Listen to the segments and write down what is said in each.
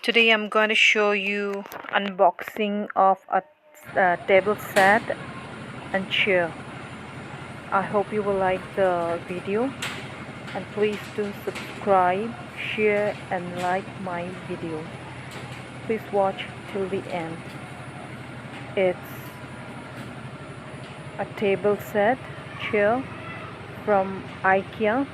Today I'm going to show you unboxing of a table set and chair. I hope you will like the video, and please do subscribe, share and like my video. Please watch till the end. It's a table set chair from IKEA.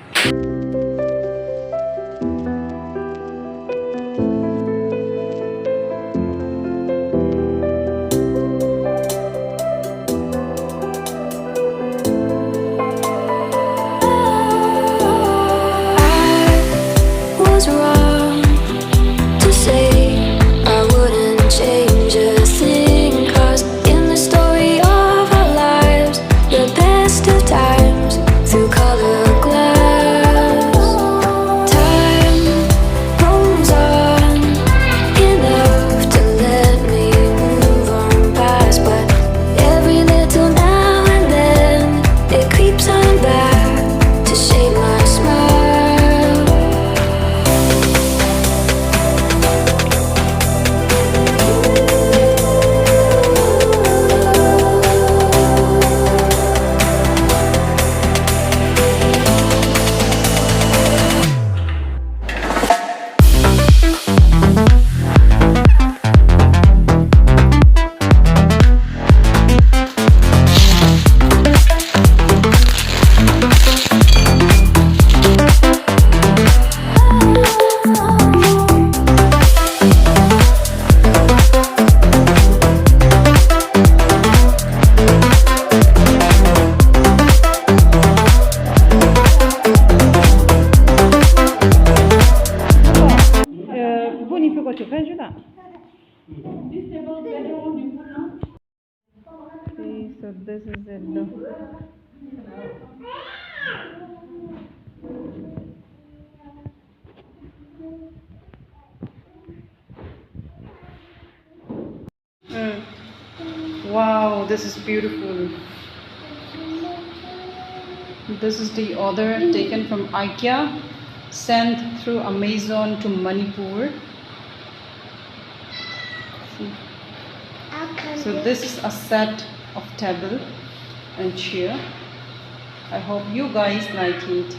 See, so this is it though. Wow, this is beautiful. This is the order taken from IKEA, sent through Amazon to Manipur. See. So this is a set of table and chair. I hope you guys like it.